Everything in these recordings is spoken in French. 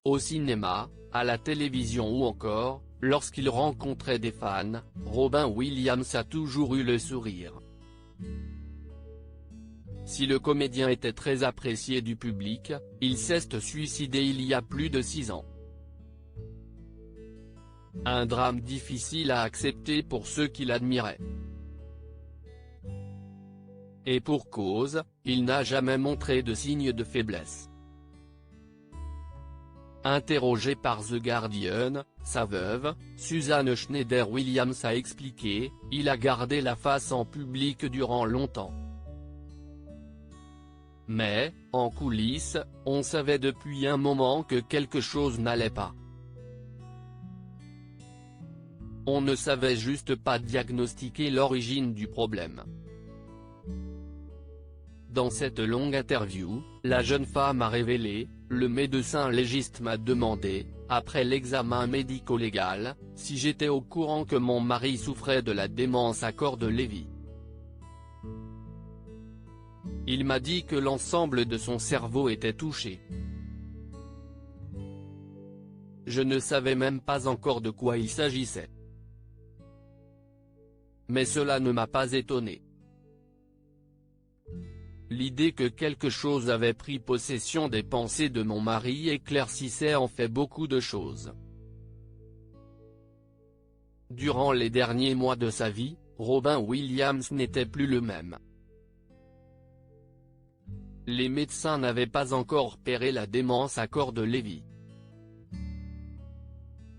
au cinéma, à la télévision ou encore, lorsqu'il rencontrait des fans, Robin Williams a toujours eu le sourire. Si le comédien était très apprécié du public, il s'est suicidé il y a plus de 6 ans. Un drame difficile à accepter pour ceux qui l'admiraient. Et pour cause, il n'a jamais montré de signe de faiblesse. Interrogé par The Guardian, sa veuve, Suzanne Schneider-Williams a expliqué, il a gardé la face en public durant longtemps. Mais, en coulisses, on savait depuis un moment que quelque chose n'allait pas. On ne savait juste pas diagnostiquer l'origine du problème. Dans cette longue interview, la jeune femme a révélé, le médecin légiste m'a demandé, après l'examen médico-légal, si j'étais au courant que mon mari souffrait de la démence à corps de Lévy. Il m'a dit que l'ensemble de son cerveau était touché. Je ne savais même pas encore de quoi il s'agissait. Mais cela ne m'a pas étonné. L'idée que quelque chose avait pris possession des pensées de mon mari éclaircissait en fait beaucoup de choses. Durant les derniers mois de sa vie, Robin Williams n'était plus le même. Les médecins n'avaient pas encore repéré la démence à corps de Lévy.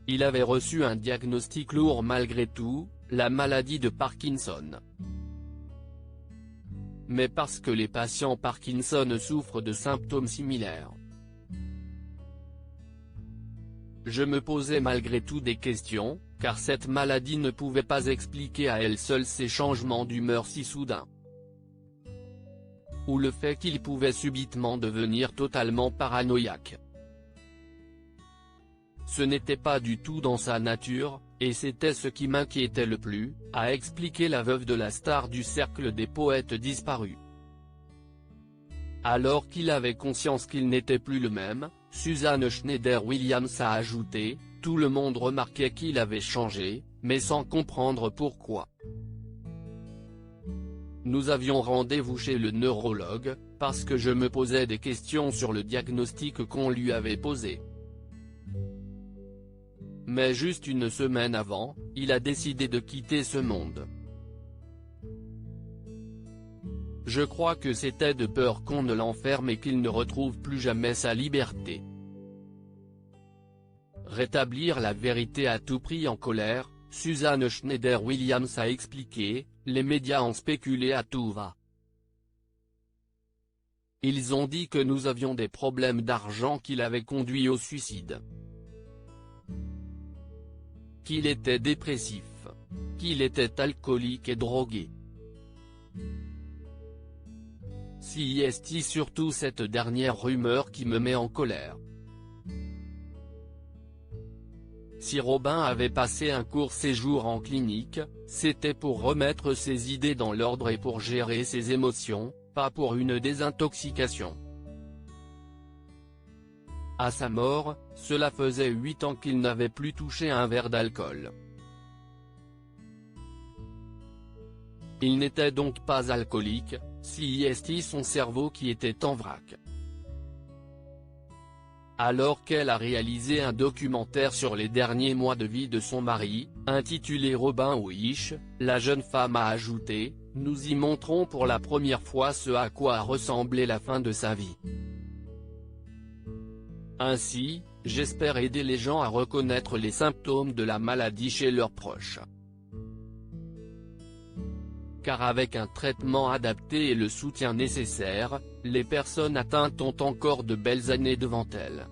Il avait reçu un diagnostic lourd malgré tout, la maladie de Parkinson. Mais parce que les patients Parkinson souffrent de symptômes similaires. Je me posais malgré tout des questions, car cette maladie ne pouvait pas expliquer à elle seule ces changements d'humeur si soudains. Ou le fait qu'il pouvait subitement devenir totalement paranoïaque. Ce n'était pas du tout dans sa nature, et c'était ce qui m'inquiétait le plus, a expliqué la veuve de la star du cercle des poètes disparus. Alors qu'il avait conscience qu'il n'était plus le même, Suzanne Schneider-Williams a ajouté, tout le monde remarquait qu'il avait changé, mais sans comprendre pourquoi. Nous avions rendez-vous chez le neurologue, parce que je me posais des questions sur le diagnostic qu'on lui avait posé. Mais juste une semaine avant, il a décidé de quitter ce monde. Je crois que c'était de peur qu'on ne l'enferme et qu'il ne retrouve plus jamais sa liberté. Rétablir la vérité à tout prix. En colère, Suzanne Schneider-Williams a expliqué, les médias ont spéculé à tout va. Ils ont dit que nous avions des problèmes d'argent qui l'avaient conduit au suicide. Qu'il était dépressif. Qu'il était alcoolique et drogué. C'est surtout cette dernière rumeur qui me met en colère. Si Robin avait passé un court séjour en clinique, c'était pour remettre ses idées dans l'ordre et pour gérer ses émotions, pas pour une désintoxication. À sa mort, cela faisait 8 ans qu'il n'avait plus touché un verre d'alcool. Il n'était donc pas alcoolique, c'est son cerveau qui était en vrac. Alors qu'elle a réalisé un documentaire sur les derniers mois de vie de son mari, intitulé Robin Wish, la jeune femme a ajouté, « Nous y montrons pour la première fois ce à quoi a ressemblé la fin de sa vie. Ainsi, j'espère aider les gens à reconnaître les symptômes de la maladie chez leurs proches. Car avec un traitement adapté et le soutien nécessaire, les personnes atteintes ont encore de belles années devant elles. »